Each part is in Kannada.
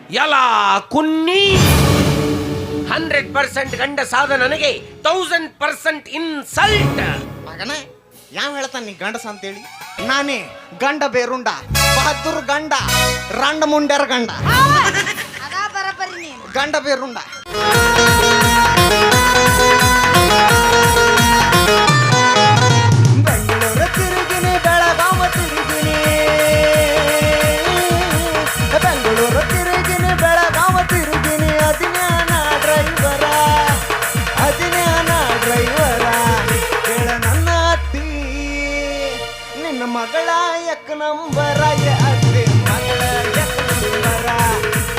ಎಲ್ಲ ಕುನ್ನಿ 100% ಗಂಡ ಸಾದ ನನಗೆ 1000% ಇನ್ಸಲ್ಟ್. ಮಗನ ಯಾವ ಹೇಳ್ತಾನ ನೀ ಗಂಡಸ ಅಂತೇಳಿ? ನಾನೇ ಗಂಡ ಬೇರುಂಡ, ಬಹದ್ದೂರ್ ಗಂಡ, ರಂಡ ಮುಂಡ್ಯಾರ ಗಂಡ, ಗಂಡ ಬೇರುಂಡ. ಬೆಂಗಳೂರು ತಿರುಗಿನಿ, ಬೆಳಗಾವ ತಿರುಗಿನಿ, ಬೆಂಗಳೂರು ತಿರುಗಿನಿ, ಬೆಳಗಾವ ತಿರುಗಿನಿ, ಅದಿನ್ಯಾನ ಡ್ರೈವರ, ಅದಿನ್ಯಾನ ಡ್ರೈವರ. ಕೇಳ ನನ್ನ ಅತ್ತಿ ನಿನ್ನ ಮಗಳ ಎಕ್ ನಂಬರ, ಅತ್ತಿ ಮಗಳ ಎಕ್ ನಂಬರ,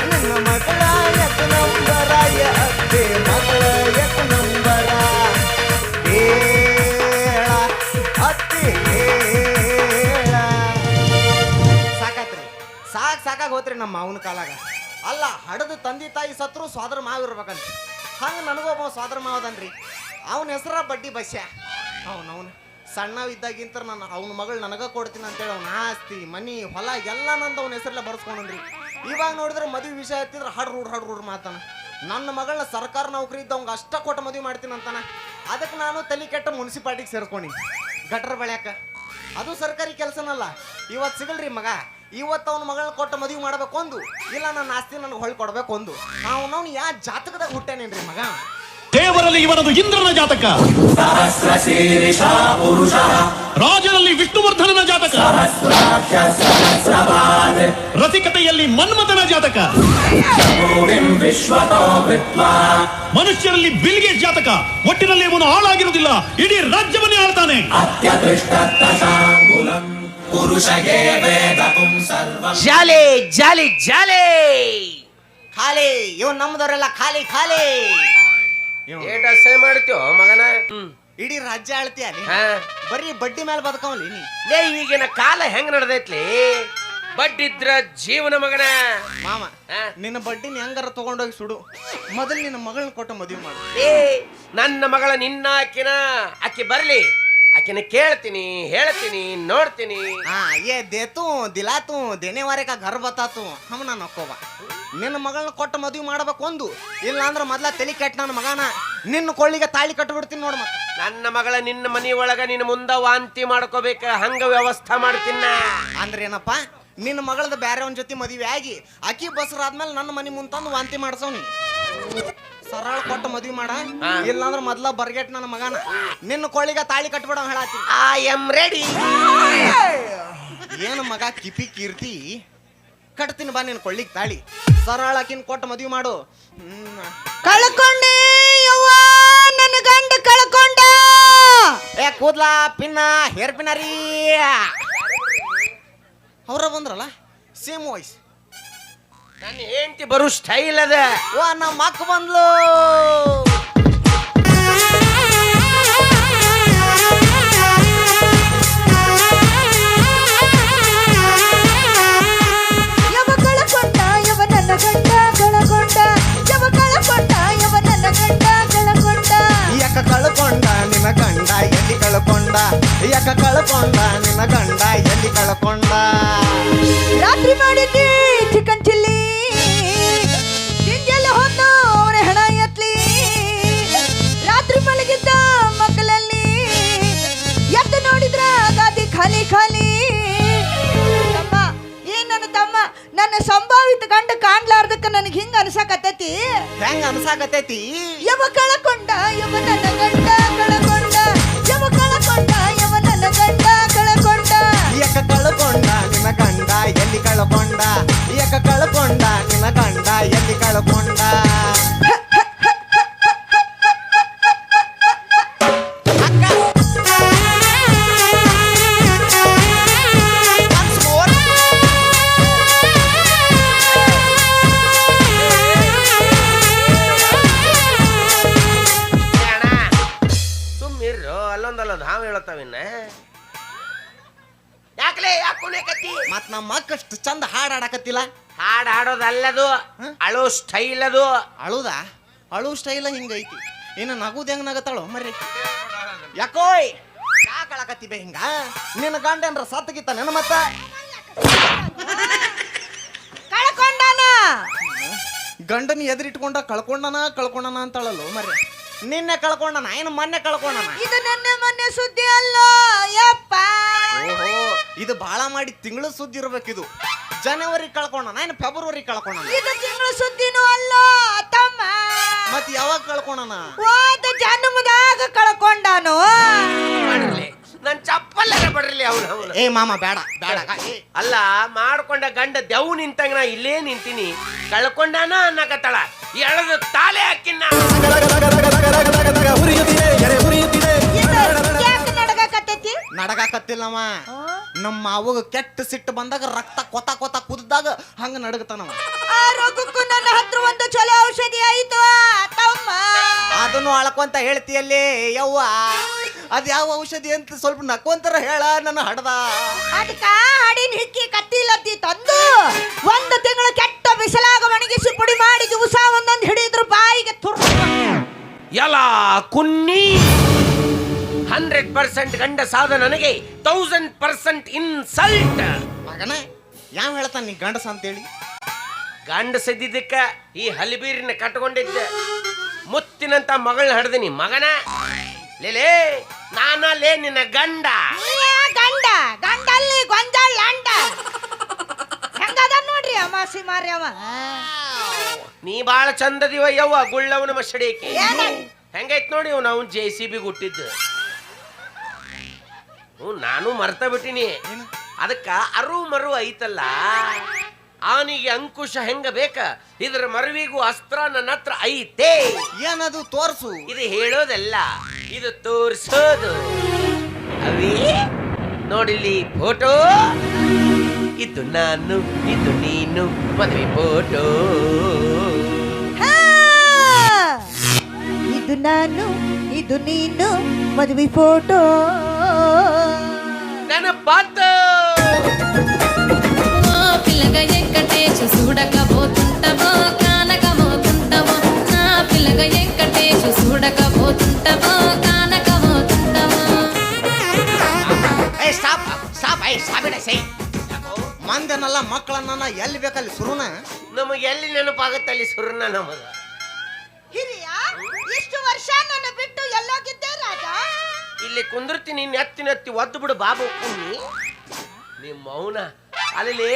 ನಿನ್ನ ಮಗಳ ಎಕ್ ನಂಬರ, ಅತ್ತಿ ಮಗಳ ಎಕ್ ನಂಬರ. ಹೇಳ ಅತ್ತಿ ಹೇಳ. ಸಾಕಾತ್ರಿ, ಸಾಕಾಗಿ ಹೋತ್ರಿ ನಮ್ಮ ಮಾವನ ಕಾಲಾಗ. ಅಲ್ಲ, ಹಡದು ತಂದೆ ತಾಯಿ ಸತ್ರು ಸೋದರ ಮಾವ ಇರ್ಬೇಕಂತ. ಹಂಗೆ ನನಗೊಬ್ಬ ಸೋದರ ಮಾವದನ್ರಿ. ಅವನ ಹೆಸರ ಬಡ್ಡಿ ಬಸ್ಯ. ಅವನು ಸಣ್ಣವಿದ್ದಾಗಿಂತ ಅವನ ಮಗಳು ನನಗ ಕೊಡ್ತೀನಿ ಅಂತೇಳಿ ಅವ್ನ ಆಸ್ತಿ ಮನಿ ಹೊಲ ಎಲ್ಲ ನಂದು ಅವನ ಹೆಸರಲ್ಲೇ ಬರ್ಸ್ಕೊಂಡ್ರಿ. ಇವಾಗ ನೋಡಿದ್ರೆ ಮದುವೆ ವಿಷಯ ಎತ್ತಿದ್ರೆ ಹಡ್ರೂಡ್ ಮಾತಾನ. ನನ್ನ ಮಗಳನ್ನ ಸರ್ಕಾರ ನೌಕರಿ ಇದ್ದವಂಗ ಅಷ್ಟ ಕೊಟ್ಟು ಮದುವೆ ಮಾಡ್ತೀನಿ ಅಂತಾನ. ಅದಕ್ಕೆ ನಾನು ತಲೆ ಕೆಟ್ಟ ಮುನ್ಸಿಪಾಲ್ಟಿಗೆ ಸೇರ್ಕೊಂಡಿ ಗಟರ್ ಬೆಳ್ಯಾಕ. ಅದು ಸರ್ಕಾರಿ ಕೆಲಸನಲ್ಲ. ಇವತ್ತು ಸಿಗಲ್ರಿ ಮಗ. ಇವತ್ತು ಅವನ ಮಗಳನ್ನ ಕೊಟ್ಟು ಮದುವೆ ಮಾಡ್ಬೇಕು ಒಂದು, ಇಲ್ಲ ನನ್ನ ಆಸ್ತಿ ನನಗೆ ಹೊಳ್ ಕೊಡ್ಬೇಕು ಒಂದು. ಅವನವ್ನು ಯಾ ಜಾತಕದಾಗ ಹುಟ್ಟಾನೇನ್ರಿ ಮಗ? ದೇವರಲ್ಲಿ ಇವನದು ಇಂದ್ರನ ಜಾತಕ, ರಾಜನಲ್ಲಿ ವಿಷ್ಣುವರ್ಧನನ ಜಾತಕ, ರಸಿಕತೆಯಲ್ಲಿ ಮನ್ಮಥನ ಜಾತಕ, ಮನುಷ್ಯರಲ್ಲಿ ಬಿಲ್ಗೇಟ್ ಜಾತಕ. ಒಟ್ಟಿನಲ್ಲಿ ಇವನು ಹಾಳಾಗಿರುವುದಿಲ್ಲ, ಇಡೀ ರಾಜ್ಯವನ್ನೇ ಆಳ್ತಾನೆ. ಜಾಲೆ ಜಾಲೆ ಜಾಲೆ ಖಾಲಿ ಇವನ್ ನಮ್ಮದವರೆಲ್ಲ ಖಾಲಿ ಖಾಲಿ. ಏಟ ಸೈ ಮಾಡ್ತೀವೋ ಮಗನ? ಇಡೀ ರಾಜ್ಯ ಆಳ್ತಿ ಅಲ್ಲಿ. ಬರೀ ಬಡ್ಡಿ ಮೇಲೆ ಬದುಕವಲ್ಲಿ ನೀ. ಲೇ, ಈಗಿನ ಕಾಲ ಹೆಂಗ್ ನಡೆದೈತ್ಲಿ? ಬಡ್ಡಿದ್ರ ಜೀವನ ಮಗನ. ಮಾಮ, ನಿನ್ನ ಬಡ್ಡಿನ ಹೆಂಗಾರ ತಗೊಂಡೋಗಿ ಸುಡು. ಮೊದಲು ನಿನ್ನ ಮಗಳನ್ನ ಕೊಟ್ಟು ಮದುವೆ ಮಾಡು. ನನ್ನ ಮಗಳ ನಿನ್ನ ಆಕಿ ಬರ್ಲಿ, ಆಕಿನ ಕೇಳ್ತೀನಿ, ಹೇಳ್ತೀನಿ, ನೋಡ್ತೀನಿ. ಏ ದೇತು ದಿಲಾತು ದೇನೇವಾರೆ ಕಾ ಘರ್ ಬತ್ತಾತು ಹಮ್ ನಾನು ಅಕ್ಕೋಬ. ನಿನ್ನ ಮಗಳನ್ನ ಕೊಟ್ಟು ಮದುವೆ ಮಾಡ್ಬೇಕು ಒಂದು, ಇಲ್ಲ ಅಂದ್ರೆ ಮೊದ್ಲ ತಲೆ ಕೆಟ್ಟ ನನ್ನ ಮಗನ ನಿನ್ನ ಕೊಳ್ಳಿಗೆ ತಾಳಿ ಕಟ್ಬಿಡ್ತೀನಿ ನೋಡ್. ಮತ್ತೆ ನನ್ನ ಮಗಳ ನಿನ್ನ ಮನಿ ಒಳಗ ನಿನ್ನ ಮುಂದ ವಾಂತಿ ಮಾಡ್ಕೋಬೇಕ ಹಂಗ ವ್ಯವಸ್ಥೆ ಮಾಡ್ತೀನ. ಅಂದ್ರೆ ಏನಪ್ಪ, ನಿನ್ನ ಮಗಳದ ಬ್ಯಾರೆ ಅವನ ಜೊತೆ ಮದುವೆ ಆಗಿ ಅಕ್ಕಿ ಬಸರಾದ್ಮೇಲೆ ನನ್ನ ಮನಿ ಮುಂತಂದು ವಾಂತಿ ಮಾಡ್ಸವ್ನಿ. ಸರಳ ಕೊಟ್ಟು ಮದ್ವಿ ಮಾಡ, ಇಲ್ಲಾಂದ್ರ ಮೊದ್ಲ ಬರ್ಗೆಟ್ ನನ್ನ ಮಗನ ನಿನ್ನ ಕೊಳ್ಳಿಗ ತಾಳಿ ಕಟ್ಬಿಡ ಹೇಳತ್ತೀನಿ. I am ready. ಏನು ಮಗ ಕಿಪಿ ಕೀರ್ತಿ, ಕಟ್ತೀನಿ ಬಾ ನಿನ್ ಕೊಳ್ಳಿಗೆ ತಾಳಿ. ಸರಳ ಆಕಿನ್ ಕೊಟ್ಟು ಮದ್ವಿ ಮಾಡು. ಕಳ್ಕೊಂಡೆ ಯವ್ವ ನನ್ನ ಗಂಡ ಕಳ್ಕೊಂಡ. ಏ ಕೂದ್ಲ ಪಿನ್ನ ಹೇರ್ ಪಿನ್ನ ರೀ. ಅವ್ರ ಬಂದ್ರಲ್ಲ ಸೇಮ್ ವಾಯ್ಸ್. ನನ್ನ ಹೆಂಡತಿ ಬರೋ ಸ್ಟೈಲ್ ಅದ. ವಾ ನಮ್ಮ ಅಕ್ಕ ಬಂದ್ಲು. ಯವ ಕಳ್ಕೊಂಡ ಯವ ನನ್ನ ಗಂಡ ಕಳ್ಕೊಂಡ, ಯವ ಕಳ್ಕೊಂಡ ಯವ ನನ್ನ ಗಂಡ ಕಳ್ಕೊಂಡ. ಯಾಕ ಕಳ್ಕೊಂಡ ನಿನ್ನ ಗಂಡ ಎಲ್ಲಿ ಕಳ್ಕೊಂಡ, ಯಾಕ ಕಳ್ಕೊಂಡ ನಿನ್ನ ಗಂಡ ಎಲ್ಲಿ ಕಳ್ಕೊಂಡ. ರಾತ್ರಿ ಮಾಡಿದ್ದಿ ಚಿಕನ್ ಚಿಲ್ಲಿ, ತಿಂಜೆಲ್ಲ ಹೊತ್ತು ಅವನ ಹೆಣ ಎತ್ಲಿ. ರಾತ್ರಿ ಮಲಗಿದ್ದ ಮಕ್ಕಳಲ್ಲಿ ಎದ್ದು ನೋಡಿದ್ರ ಗಾದಿ ಖಾಲಿ ಖಾಲಿ. ತಮ್ಮ, ಏನ್ ನನ್ನ ತಮ್ಮ, ನನ್ನ ಸಂಭಾವಿತ ಗಂಡ ಕಾಣ್ಲಾರ್ದಕ್ಕ ನನಗೆ ಹಿಂಗ ಅನ್ಸಾಕತ್ತೈತಿ. ಹೆಂಗ ಅನ್ಸಾಕತೈತಿ? ಯವ ಕಳ್ಕೊಂಡ ಯವ ನನ್ನ ಗಂಡ ಕಳ್ಕೊಂಡ, ಯವ ಕಳ್ಕೊಂಡ ಯವ ನನ್ನ ಗಂಡ ಕಳ್ಕೊಂಡ. ಯಾಕ ಕಳ್ಕೊಂಡ ನಿನ್ನ ಗಂಡ ಎಲ್ಲಿ ಕಳ್ಕೊಂಡ, ಯಾಕ ಕಳ್ಕೊಂಡ ನಿನ್ನ ಗಂಡ ಎಲ್ಲಿ ಕಳ್ಕೊಂಡ. ಸುಮ್ಮಿರ್ರು, ಅಲ್ಲೊಂದಲ್ಲೊಂದು ಹಾವು ಹೇಳತ್ತಾವಿನ್ನ. ಯಾಕಲೇ ಯಾಕೆ ಕತ್ತಿ? ಮತ್ ನಮ್ಮ ಅಕ್ಕಷ್ಟು ಚಂದ ಹಾಡು ಹಾಡಕತ್ತಿಲ್ಲ. ಹಾಡು ಹಾಡೋದಲ್ಲದು, ಅಳೋ ಸ್ಟೈಲ್ ಅದು. ಅಳುದ ಅಳು ಸ್ಟೈಲ ಹಿಂಗೈತಿ. ಇನ್ನು ನಗುದ್ ಹೆಂಗ್ ನಗತಾಳು ಮರ್ರಿ. ಯಾಕೋಯ್ ಯಾಕೆ ಅಳಕತ್ತಿ ಹಿಂಗ? ನಿನ್ನ ಗಂಡನ್ರ ಸತ್ತಗಿತ್ತ ನನ್ನ ಮತ್ತ ಕಳ್ಕೊಂಡಾನ. ಗಂಡನ ಎದುರಿಟ್ಕೊಂಡ ಕಳ್ಕೊಂಡನ ಅಂತಾಳಲ್ಲ ಮರ್ಯ. ನಿನ್ನೆ ಕಳ್ಕೊಂಡನ ಏನು ಮೊನ್ನೆ ಕಳ್ಕೊಂಡನ? ಇದು ನನ್ನ ಮೊನ್ನೆ ಸುದ್ದಿ ಅಲ್ಲ ಯಪ್ಪ. ಓಹೋ, ಇದು ಬಾಳ ಮಾಡಿ ತಿಂಗಳು ಸುದ್ದಿ ಇರ್ಬೇಕಿದು. ಜನವರಿ ಕಳ್ಕೊಂಡನ ಏನು ಫೆಬ್ರವರಿ ಕಳ್ಕೊಂಡನ? ಇದು ತಿಂಗಳು ಸುದ್ದಿನೂ ಅಲ್ಲ ತಮ್ಮ. ಮತ್ ಯಾವಾಗ ಕಳ್ಕೊಂಡನ? ಹೋದ ಜನ್ಮದಾಗ ಕಳ್ಕೊಂಡಾನು. ನನ್ ಚಪ್ಪಲ್ಲೇ ಬಡ್ರಲಿ ಅವನು. ಏ ಮಾಮ ಬೇಡ ಬೇಡ. ಅಲ್ಲ ಮಾಡ್ಕೊಂಡ ಗಂಡ ದೆವ್ ನಿಂತಂಗ ನಾ ಇಲ್ಲೇ ನಿಂತೀನಿ, ಕಳ್ಕೊಂಡಾನ ಅನ್ನಕತ್ತಾಳ. ಎಳೆದು ತಾಲೆ ಹಾಕಿನ ಯಾಕೆ ನಡಗಾಕತ್ತೈತಿ? ನಡಗಾಕತ್ತಿಲ್ಲವ. ನಮ್ಮ ಮಾವಗ ಕೆಟ್ಟ ಸಿಟ್ಟು ಬಂದಾಗ ರಕ್ತ ಕೊತ ಕೊತ ಕುದ್ದಾಗ ಹಂಗ ನಡಗತಾನವ. ಆ ರೋಗಕ್ಕೂ ನನ್ನ ಹತ್ರ ಒಂದು ಚಲೋ ಔಷಧಿ ಆಯ್ತು ತಮ್ಮ. ಅದನ್ನು ಅಳ್ಕೊಂತ ಹೇಳ್ತೀಯಲ್ಲಿ ಯವ್ವ. ಅದ್ ಯಾವ ಔಷಧಿ ಅಂತ ಸ್ವಲ್ಪ ನಕ್ಕೊಂತರ ಹೇಳ ನನ್ನ ಹಡದ. ಅದಕ್ಕ ಹಾಡಿನ ಹಿಕ್ಕಿ ಕತ್ತಿಲತ್ತಿ ತಂದು ಒಂದು ತಿಂಗಳು ಕೆಟ್ಟ ಬಿಸಿಲಾಗ ಒಣಗಿಸಿ ಪುಡಿ ಮಾಡಿ ದಿವಸ ಒಂದೊಂದು ಹಿಡಿದ್ರು ಬಾಯಿಗೆ ತುರ್ರು. ಎಲ್ಲ ಕುನ್ನಿ 100% ಗಂಡ ಸಾಧ ನನಗೆ 1000% ಇನ್ಸಲ್ಟ್. ಮಗನ ಯಾವ ಹೇಳ್ತಾನ ನೀ ಗಂಡಸ ಅಂತೇಳಿ? ಗಂಡ ಸದ್ದಿದ್ದಕ್ಕ ಈ ಹಲಿಬೀರಿನ ಕಟ್ಕೊಂಡಿದ್ದೆ, ಮುತ್ತಿನಂತ ಮಗಳನ್ನ ಹಡ್ದಿನಿ ಮಗನ. ಲೇಲೇ ನಾನಲ್ಲೇ ನಿನ್ನ ಗಂಡ. ಗಂಡ ಗಂಡಲ್ಲಿ ಗೊಂಜಾಳ ಅಂಡ ಹೆಂಗದ ನೋಡ್ರಿ ಅಮಾಸಿ ಮಾರಿ ಅವ. ನೀ ಬಾಳ ಚಂದದಿವ ಯವ್ವ, ಗುಳ್ಳವನ ಮಸಡಿಕೆ ಏನ? ಹೆಂಗೈತ್ ನೋಡಿ ಅವ್ನು JCB ಹುಟ್ಟಿದ್ದು. ನಾನು ಮರ್ತ ಬಿಟ್ಟಿನಿ. ಅದಕ್ಕ ಅರು ಮರು ಐತಲ್ಲ, ಅವನಿಗೆ ಅಂಕುಶ ಹೆಂಗ ಬೇಕ, ಇದ್ರ ಮರುವಿಗೂ ಅಸ್ತ್ರ ನನ್ನ ಹತ್ರ ಐತೆ. ಏನದು ತೋರ್ಸು. ಇದು ಹೇಳೋದಲ್ಲ, ಇದು ತೋರಿಸೋದು. ಅವೇ ನೋಡಿಲಿ ಫೋಟೋ, ಇದು ನಾನು ಇದು ನೀನು ಮದುವೆ ಫೋಟೋ. ಇದು ನಾನು ಇದು ನೀನು ಮದುವೆ ಫೋಟೋ. ನನ್ನ ಪಾತು పిల్లగా వెంకటేశు చూడకపోతుంటవో కానకపోతుంటవో నా పిల్లగా వెంకటేశు చూడకపోతుంటవో కానకపోతుంటవో. ಏ ಸ್ಟಾಪ್ ಸ್ಟಾಪ್. ಏ ಸ್ಟಾಪ್ ಸೈ. ಮಂದೆನಲ್ಲ ಮಕ್ಕಳನ್ನ ಎಲ್ಲಿ ಬೇಕಲ್ಲಿ ಸುರುನ. ನಮಗೆ ಎಲ್ಲಿ ನೆನಪಾಗತ್ತೆ ಅಲ್ಲಿ ಸುರ್ನ ನಮಗ. ಹಿರಿಯ ಇಷ್ಟು ವರ್ಷ ನನ್ನ ಬಿಟ್ಟು ಎಲ್ಲೋಗಿದ್ದೆ ರಾಜ? ಇಲ್ಲಿ ಕುಂದಿರ್ತೀನಿ, ನೆತ್ತಿ ಒದ್ದು ಬಿಡು ಬಾಬು ಕುನ್ನಿ. ನಿಮ್ಮ ಮೌನ ಅಲ್ಲಿ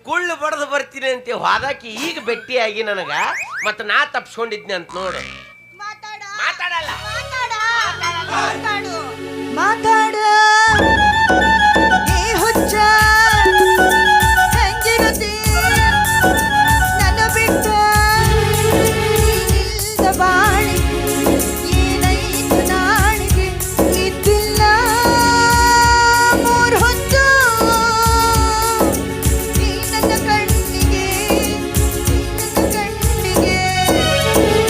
ಕುಳ್ಳು ಬಡದು ಬರ್ತೀನಿ ಅಂತ ಹೋದಾಕಿ ಈಗ ಭೇಟಿಯಾಗಿ ನನಗ ಮತ್ತ ನಾ ತಪ್ಸ್ಕೊಂಡಿದ್ನಿ ಅಂತ ನೋಡು. ಮಾತಾಡಲ್ಲ. ಮಾತಾಡ ಏ ಹುಚ್ಚ ಹೆಂಗಿರತಿ ನನ್ನ ಬಿಟ್ಟ ನೀನಿಲ್ದ ಬಾಳಿ ಏನೈತು ನಾಳಿಗೆ ಇದ್ದಿಲ್ಲ ಮೂರ್ ಹೊತ್ತು ನೀ ನನ್ನ ಕಣ್ಣಿಗೆ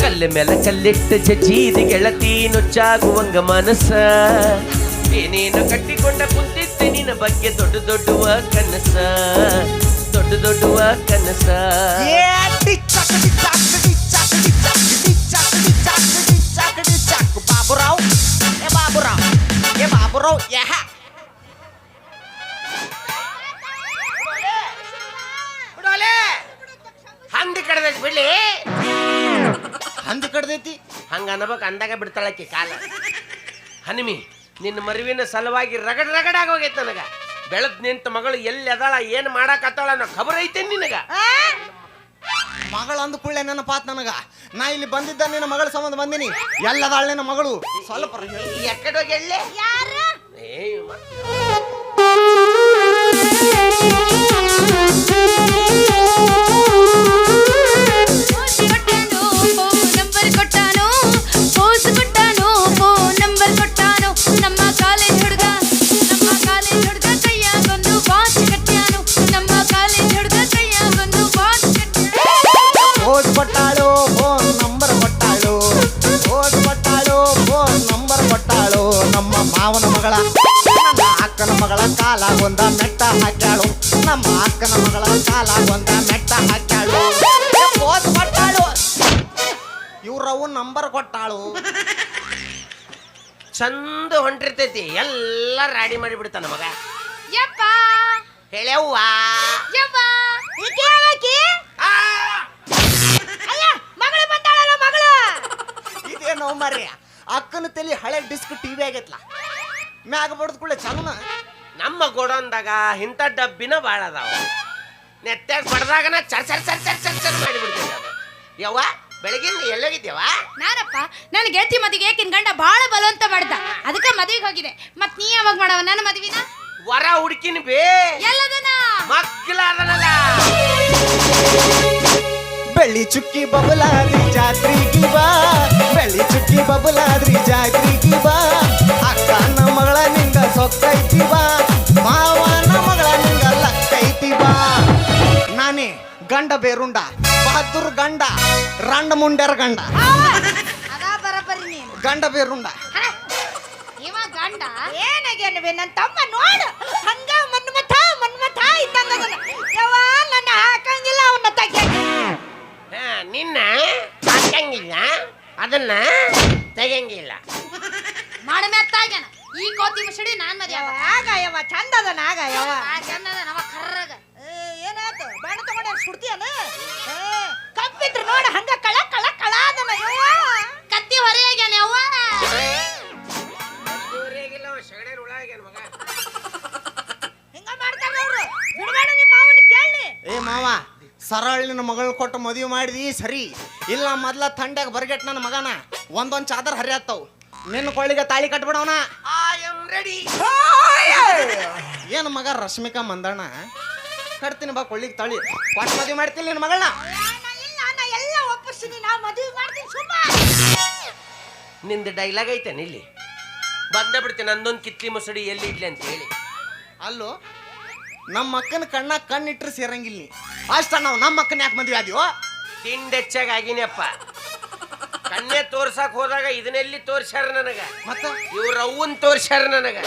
ಕಲ್ಲ ಮೇಲೆ ಕಲ್ಲಿಟ್ಟ ಜಜ್ಜೀದಿ ಗೆಳತಿ ನುಚ್ಚಾಗುವಂಗ ಮನಸ್ಸ. ಏನೇನು ಕಟ್ಟಿಕೊಂಡ ಕುಂತಿದ್ದೆ ನಿನ್ನ ಬಗ್ಗೆ ದೊಡ್ಡ ದೊಡ್ಡುವ ಕನಸ, ದೊಡ್ಡ ದೊಡ್ಡುವ ಕನಸ. ಬಾಬುರಾವ್ ಏ ಬಾಬುರಾವ್ ಏ ಬಾಬುರಾವ್ ಯಹ. ಹಂದಿ ಕಡ್ದೈತಿ ಬಿಡ್ಲಿ. ಹಂದಿ ಕಡ್ದೈತಿ ಹಂಗ ಅನ್ಬೇಕು, ಅಂದಾಗ ಬಿಡ್ತಾಳಕ್ಕೆ ಕಾಲ. ಹನಿಮಿ ನಿನ್ನ ಮರುವಿನ ಸಲುವಾಗಿ ರಗಡ್ ರಗಡಾಗ ಹೋಗೈತೆ ನನಗ. ಬೆಳದ್ ನಿಂತ ಮಗಳು ಎಲ್ಲಿ ಅದಾಳ ಏನ್ ಮಾಡಾಕತ್ತಾಳ ಅನ್ನೋ ಖಬರ್ ಐತೆ ನಿನಗ. ಮಗಳ ಅಂದ ಕೂಡಲೇ ನೆನಪಾತ್ ನನಗ. ನಾ ಇಲ್ಲಿ ಬಂದಿದ್ದ ನಿನ್ನ ಮಗಳ ಸಂಬಂಧ ಬಂದಿನಿ. ಎಲ್ಲದಾಳ ನಿನ್ನ ಮಗಳು? ಸ್ವಲ್ಪ ಎಕ್ಕಡೆ ಹೋಗಿ ಎಳ್ಳೆ ಯಾರು పోసి కొట్టాను ఫోన్ నంబర్ కొట్టాను, పోసి కొట్టాను ఫోన్ నంబర్ కొట్టాను. ನಮ್ಮ ಕಾಲೇಜ್ ಹುಡುಗ ಕೈಯಾಗೊಂದು ವಾಚ್ ಕಟ್ಟ್ಯಾನು, ನಮ್ಮ ಕಾಲೇಜ್ ಹುಡುಗ ಕೈಯಾಗೊಂದು ವಾಚ್ ಕಟ್ಟ್ಯಾನು. ಓದ್ ಕೊಟ್ಟಾಳು ಫೋನ್ ನಂಬರ್ ಕೊಟ್ಟಾಳು, ಓದ್ ಕೊಟ್ಟಾಳು ಫೋನ್ ನಂಬರ್ ಕೊಟ್ಟಾಳು. ನಮ್ಮ ಮಾವನ ಮಗಳ ನಮ್ಮ ಅಕ್ಕನ ಮಗಳ ಕಾಲ ಒಂದ ಮೆಟ್ಟ ಹಾಕ್ಯಾಳು, ನಮ್ಮ ಅಕ್ಕನ ಮಗಳ ಕಾಲ ಒಂದ ಮೆಟ್ಟ ಹಾಕ್ಯಾಳು. ಓದ್ ಕೊಟ್ಟಾಳು ಇವ್ರವು ನಂಬರ್ ಕೊಟ್ಟಾಳು. ಚಂದ ಹೊಂಟಿರ್ತೈತಿ, ಎಲ್ಲ ರೆಡಿ ಮಾಡಿ ಬಿಡ್ತಾನ ಮಗ. ಯಪ್ಪ ಹೇಳ್ಯವ್ವ ಯವ್ವ ಈಕೆ ಹೇಳಕಿ ಆ! ಅಯ್ಯ ಮರ್ರಿ ಅಕ್ಕನ ತಲಿ ಹಳೆ ಡಿಸ್ಕ್ ಟಿವಿ ಆಗೈತ್ಲ ಮ್ಯಾಗ ಬಡ್ದ ಕೂಡಲೇ ಚಾಲುನ. ನಮ್ಮ ಗೋಡೌನ್ದಾಗ ಇಂಥ ಡಬ್ಬಿನ ಭಾಳ ಅದಾವ. ನೆತ್ತಾಗ ಬಡ್ದಾಗನ ಚರ್ ಚರ್ ಚರ್ ಚರ್ ಚರ್ ಚರ್ ಮಾಡಿಬಿಡ್ತೈತೆ ಅದು. ಯವ್ವ ಬೆಳಗಿನ ಎಲ್ಲೋಗಿದ್ದೇವ? ನಾನಪ್ಪ ನನ್ನ ಗೆಳತಿ ಮದಿಗೆ ಏಕಿನ ಗಂಡ ಬಾಳ ಬಲವಂತ ಮಾಡ್ದ, ಅದಕ್ಕೆ ಮದುವೆಗೆ ಹೋಗಿದೆ. ಮತ್ ನೀ ಯಾವಾಗ ಮಾಡವ ನನ್ನ ಮದುವಿನ? ವರ ಹುಡುಕಿನ ಬೇ ಎಲ್ಲದನ ಮಕ್ಕಳ ಅದನಲ್ಲ. ಬೆಳ್ಳಿ ಚುಕ್ಕಿ ಬಬಲಾದ್ರಿ ಜಾತ್ರೆಗೆ ಬಾ, ಬೆಳ್ಳಿ ಚುಕ್ಕಿ ಬಬಲಾದ್ರಿ ಜಾತ್ರೆಗೆ ಬಾ, ಅಕ್ಕನ ಮಗಳ ನಿಂಗ ಸೊಕ್ಕೈತಿ ಬಾ, ಮಾವನ ಮಗಳ ನಿಂಗ ಲಕ್ಕೈತಿ ಬಾ. ನಾನೇ ಗಂಡ ಬೇರುಂಡ ಬಹದ್ದೂರ್ ಗಂಡ ರಂಡ ಮುಂಡ್ಯಾರ ಗಂಡ ಅದಾ ಬರಬರಿ ನೀನು ಗಂಡ ಬೇರುಂಡ. ಇವ ಗಂಡ ಏನಾಗೇನವೆ ನನ್ನ ತಮ್ಮ ನೋಡು ಹಂಗ ಮನ್ಮಥ ಮನ್ಮಥ ಇದ್ದಂಗ ಯವ್ವ ನನ್ನ ಹಾಕಂಗಿಲ್ಲ ಅವನ್ನ ತೆಗಿಯಂಗಿಲ್ಲ. ನಿನ್ನ ಹಾಕಂಗಿಲ್ಲ, ಅದನ್ನ ತೆಗಂಗಿಲ್ಲ. ಮಾಡಮೆತ್ತಾಗ್ಯಾನ ಈ ಕೋತಿ ಮುಸುಡಿ ನಾನ್ ಮದ್ವೆ ಯವ್ವ ಆಗ ಯವ್ವ ಚಂದ ಅದನ ಆಗ ಯವ್ವ ಚಂದದ ನವ ಕರ್ರಗ ಏನಾಯ್ತು ಬಾಣ ತಗೊಂಡ ಸುಡ್ತೀಯನ ಕಪ್ಪಿದ್ರು ನೋಡ ಹಂಗ ಕಳ ಕಳ ಕಳ ಅದನ ಯವ್ವ ಕತ್ತಿ ಹೊರೆಯಾಗ್ಯಾನ ಅವ್ವ. ಹಿಂಗ ಮಾಡ್ತಾರ ಅವ್ರು. ಬಿಡ್ಬೇಡ ನಿಮ್ಮ ಮಾವನ ಕೇಳಿ. ಏ ಮಾವ ಸರಳಿನ ಮಗಳು ಕೊಟ್ಟು ಮದುವೆ ಮಾಡಿದಿ ಸರಿ ಇಲ್ಲ ಮೊದ್ಲ ತಂಡ್ಯಾಗ ಬರ್ಗೆಟ್ ನನ್ನ ಮಗನ ಒಂದೊಂದ್ ಚಾದರ್ ಹರಿಯತ್ತವ್ ನಿನ್ನ ಕೊಳ್ಳಿಗೆ ತಾಳಿ ಕಟ್ಬಿಡವನ. I am ready. ಏನ್ ಮಗ ರಶ್ಮಿಕಾ ಮಂದಣ್ಣ ಕಟ್ತೀನಿ ಬಾ ಕೊಳ್ಳಿಗೆ ತಾಳಿ ಕೊಟ್ಟು ಮದುವೆ ಮಾಡ್ತೀನಿ ನಿನ್ನ ಮಗಳನ್ನ. ಇಲ್ಲ ನಾ ಎಲ್ಲ ಒಪ್ಪಿಸ್ತೀನಿ ನಾ ಮದುವೆ ಮಾಡ್ತೀನಿ ಸುಮ್ಮ. ನಿಂದು ಡೈಲಾಗ್ ಐತೇನೆ ಇಲ್ಲಿ ಬಂದ ಬಿಡ್ತೇನೆ. ನಂದೊಂದು ಕಿತ್ಲಿ ಮುಸುಡಿ ಎಲ್ಲಿ ಇಡ್ಲಿ ಅಂತ ಹೇಳಿ. ಅಲ್ಲೋ ನಮ್ಮ ಅಕ್ಕನ ಕಣ್ಣಾಗ ಕಣ್ಣಿಟ್ರೆ ಸೇರಂಗಿಲ್ಲ ನೀ ಅಷ್ಟ ನಾವು ನಮ್ಮ ಅಕ್ಕನ ಯಾಕೆ ಮದುವೆ ಆದ್ಯೋ? ತಿಂಡೆಚ್ಚಾಗ ಆಗಿನಪ್ಪ. ಕಣ್ಣೆ ತೋರ್ಸಕ್ ಹೋದಾಗ ಇದನ್ನೆಲ್ಲಿ ತೋರ್ಸ್ಯಾರ ನನಗ, ಮತ್ತ ಇವ್ರ ಅವ್ವನ್ ತೋರ್ಸ್ಯಾರ ನನಗ.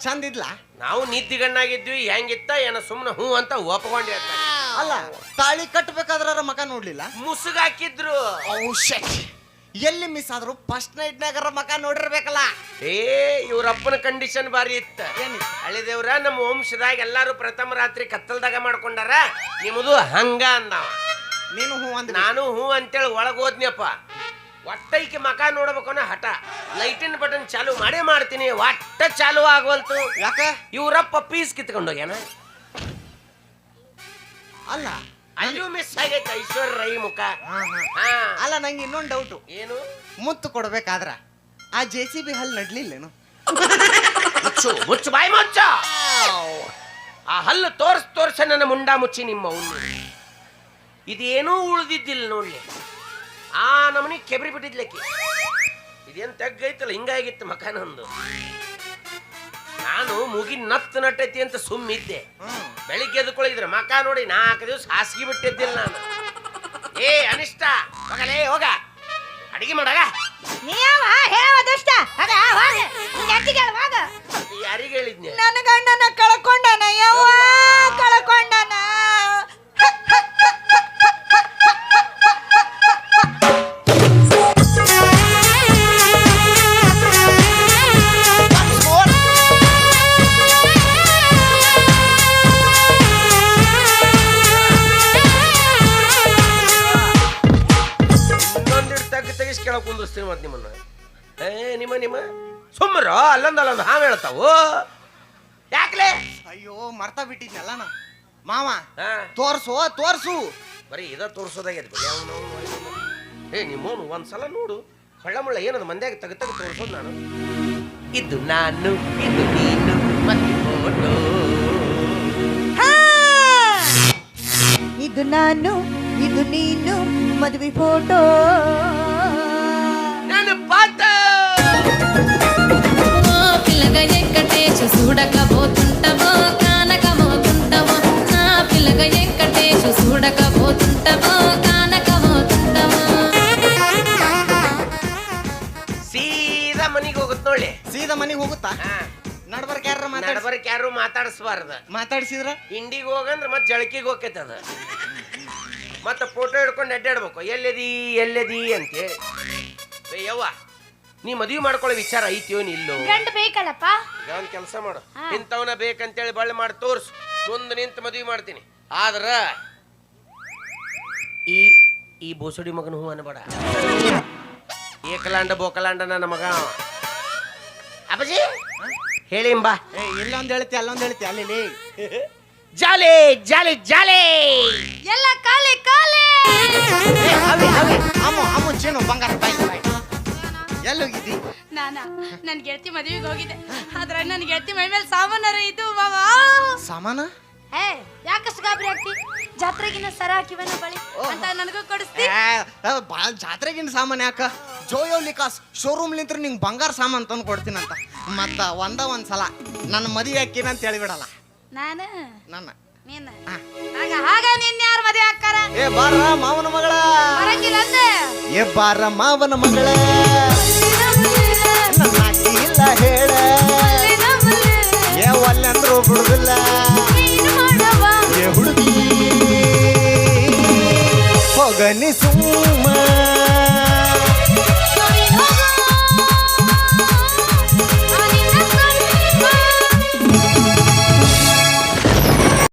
ಚಂದ ಇದ್ಲಾ? ನಾವು ನಿದ್ದಿಗಣ್ಣಾಗಿದ್ವಿ, ಹೆಂಗಿತ್ತ ಏನ ಸುಮ್ನೆ ಹೂ ಅಂತ ಒಪ್ಕೊಂಡಿ. ಅಲ್ಲ ತಾಳಿ ಕಟ್ಟಬೇಕಾದ್ರ ಮಕ ನೋಡ್ಲಿಲ್ಲ, ಮುಸುಗ್ ಹಾಕಿದ್ರು. ಎಲ್ಲಿ ಮಿಸ್ ಆದ್ರು ಫಸ್ಟ್ ನೈಟ್ ನಾಗರ ಮಕ ನೋಡಿರ್ಬೇಕಲ್ಲ. ಏ ಇವ್ರಪ್ಪನ ಕಂಡೀಷನ್ ಬಾರಿ ಇತ್ತ. ಏನಿತ್ತು? ಹಳಿದೇವ್ರ ನಮ್ಮ ವಂಶದಾಗ ಎಲ್ಲಾರು ಪ್ರಥಮ ರಾತ್ರಿ ಕತ್ತಲ್ದಾಗ ಮಾಡ್ಕೊಂಡಾರ, ನಿಮ್ಮದು ಹಂಗ ಅಂದವ. ನೀನು ಹೂ ಅಂದ. ನಾನು ಹೂ ಅಂತೇಳಿ ಒಳಗ್ ಹೋದ್ನಿಯಪ್ಪ. ಒಟ್ಟೈಕೆ ಮಕ ನೋಡ್ಬೇಕು ಅನ್ನೋ ಹಠ. ಲೈಟಿನ ಬಟನ್ ಚಾಲು ಮಾಡೇ ಮಾಡ್ತೀನಿ, ಒಟ್ಟ ಚಾಲು ಆಗವಲ್ತು. ಯಾಕ? ಇವ್ರಪ್ಪ ಪೀಸ್ ಕಿತ್ಕೊಂಡೋಗ್ಯಾನ. ಅಲ್ಲ ಅಲ್ಲೂ ಮಿಸ್ ಆಗೈತೆ ಐಶ್ವರ್ಯ ರೈ ಮುಖ. ಹಾ. ಅಲ್ಲ ನಂಗೆ ಇನ್ನೊಂದು ಡೌಟು. ಏನು? ಮುತ್ತು ಕೊಡ್ಬೇಕಾದ್ರ ಆ JCB ಹಲ್ ನಡ್ಲಿಲ್ಲೇನು? ಮುಚ್ಚು ಮುಚ್ಚು ಬಾಯಿ ಮುಚ್ಚು. ಆ ಹಲ್ಲು ತೋರ್ಸ ನನ್ನ ಮುಂಡ ಮುಚ್ಚಿ ನಿಮ್ಮ ಅವನು. ಇದೇನೂ ಉಳ್ದಿದ್ದಿಲ್ಲ ನೋಡ್ಲಿ. ಆ ನಮನಿ ಕೆಬ್ರಿ ಬಿಟ್ಟಿದ್ಲಕ್ಕಿ. ಇದೇನು ತೆಗ್ಗೈತಲ್ಲ ಹಿಂಗಾಗಿತ್ತು ಮಕ ನಂದು. ನಾನು ಮುಗಿ ನತ್ತು ನಟ್ಟೈತಿ ಅಂತ ಸುಮ್ಮಿದ್ದೆ. ಬೆಳಿಗ್ಗೆ ಎದ್ಕೊಳ್ಳಿದ್ರೆ ಮಕ ನೋಡಿ 4 ದಿವಸ ಹಾಸಿಗೆ ಬಿಟ್ಟಿದ್ದಿಲ್ಲ ನಾನು. ಏ ಅನಿಷ್ಟ ಹೋಗಲೇ ಹೋಗ ಅಡಿಗೆ ಮಾಡಾಗ. ನೀವ ಹೇಳವ ದುಷ್ಟ ಆಗ ಹೋಗ ನೆಟ್ಟಿಗೆ ಹೋಗ. ಯಾರಿಗೆ ಹೇಳಿದ್ನಿ? ನನ್ನ ಗಂಡನ ಕಳ್ಕೊಂಡನ ಯವ್ವ ಕಳ್ಕೊಂಡನ. ಕೆಳಗೆ ಕುಂದಿಸ್ತೀನಿ ಮತ್ತೆ ನಿಮ್ಮನ್ನ. ನಿಮ್ಮ ಸುಮ್ಮರ ಅಲ್ಲೊಂದು ಹಾವು ಹೇಳ್ತಾವು ಯಾಕ್ಲೆ? ಅಯ್ಯೋ ಮರ್ತಾ ಬಿಟ್ಟಿದ್ನಲ್ಲ ನಾ ಮಾವ. ಹಾ ತೋರ್ಸು ಬರೀ ಇದ ತೋರ್ಸೋದಾಗ್ಯದ. ನಿಮ್ಮವನು ಒಂದ್ಸಲ ನೋಡು ಹೊಳ್ಳ ಮುಳ್ಳ ಏನದು ಮಂದ್ಯಾಗ ತೆಗ ತೋರ್ಸೋದು. ನಾನು ಇದು ನಾನು ಇದು ನೀನು ಮತ್ತೆ ಫೋಟೋ. ಇದು ನಾನು ಇದು ನೀನು ಮದುವೆ ಫೋಟೋ. ನಾನು ಪಾತ పిల్లగ ఎక్కటేసు చూడకపోతుంటవో కానకపోతుంటవో. నా పిల్లగ ఎక్కటేసు చూడకపోతుంటవో కానకపోతుంటవో. ಸೀದಾ ಮನಿಗೆ ಹೋಗುತ್ತೆ ನೋಡಿ. ಸೀದಾ ಮನೆಗೆ ಹೋಗುತ್ತಾ? ನಡ್ಬರ್ಕ ಯಾರ ನಡಬರ್ಕ್ ಯಾರು ಮಾತಾಡಿಸ್ಬಾರ್ದ. ಮಾತಾಡ್ಸಿದ್ರ ಇಂಡಿಗೆ ಹೋಗಂದ್ರೆ ಮತ್ತೆ ಜಳಕಿಗೆ ಹೋಗ್ತೈತೆ ಅದ. ಮತ್ತೆ ಫೋಟೋ ಹಿಡ್ಕೊಂಡು ಅಡ್ಡಾಡ್ಬೇಕು ಎಲ್ಲದಿ ಅಂತೇಳಿ. ಯವ್ವ ನೀ ಮದುವೆ ಮಾಡ್ಕೊಳ್ಳೋ ವಿಚಾರ ಐತಿಯೋ ಇಲ್ಲೋ? ಗಂಡ ಬೇಕಲ್ಲಪ್ಪ. ಒಂದು ಕೆಲಸ ಮಾಡು, ಇಂಥವನ ಬೇಕಂತೇಳಿ ಬಳ್ಳಿ ಮಾಡಿ ತೋರ್ಸು, ಮುಂದೆ ನಿಂತು ಮದುವೆ ಮಾಡ್ತೀನಿ. ಆದ್ರ ಈ ಬೋಸಡಿ ಮಗನ ಹೂ ಅನ್ಬೇಡ. ಏಕಲಾಂಡ ಬೋಕಲಾಂಡ ನನ್ನ ಮಗ ಅಪ್ಪಾಜಿ ಹೇಳಿ ಬಾ. ಇಲ್ಲೊಂದು ಹೇಳ್ತಿ ಅಲ್ಲೊಂದು ಹೇಳ್ತಿ ಅಲ್ಲಿ ಜಾಲಿ ಜಾಲಿ ಜಾಲಿ ಎಲ್ಲ ಕಾಲೆ ಕಾಲೆ. ಅಮ್ಮ ಚೇನು ಬಂಗಾರ ಬಾಯಿ ಎಲ್ಲೋಗಿದ್ದಿ? ನನ್ ಗೆಳತಿ ಮದುವೆಗೆ ಹೋಗಿದ್ದೆ. ಆದ್ರೆ ನನ್ ಗೆಳತಿ ಮೈ ಮೇಲೆ ಸಾಮಾನಾರ ಇದು ಮಾವ. ಸಾಮಾನ ಹೇ ಯಾಕಷ್ಟು ಗಾಬರಿ ಆಗ್ತಿ? ಜಾತ್ರೆಗಿನ ಸರ ಹಾಕಿವನ ಬಳಿ ಅಂತ ನನಗೂ ಕೊಡಿಸ್ತಿ. ಜಾತ್ರೆಗಿನ ಸಾಮಾನು ಯಾಕ ಜೋಯೋ ಲಿಕಾಸ್ ಶೋರೂಮ್ ಲಿಂತ್ರ ನಿಂಗೆ ಬಂಗಾರ ಸಾಮಾನು ತಂದು ಕೊಡ್ತೀನಂತ. ಮತ್ತ ಒಂದ್ಸಲ ನನ್ನ ಮದುವೆ ಹಾಕಿನ ಅಂತ ಹೇಳಿಬಿಡಲ್ಲ ನಾನು ನನ್ನ ನೀನ ಹಾಗ ನಿನ್ನ ಯಾರು ಮದುವೆ ಹಾಕಾರ? ಏ ಬಾರ ಮಾವನ ಮಗಳ ಬರಂಗಿಲ್ಲ ಅಂದೆ. ಏ ಬಾರ ಮಾವನ ಮಗಳ ನನ್ನ ಅಕ್ಕಿ ಇಲ್ಲ ಹೇಳ ಏ ಒಲ್ಲೆಂದ್ರು ಬಿಡುದಿಲ್ಲ ಏ ಹುಡುಗಿ ಹೋಗನಿ ಸುಮ್ಮ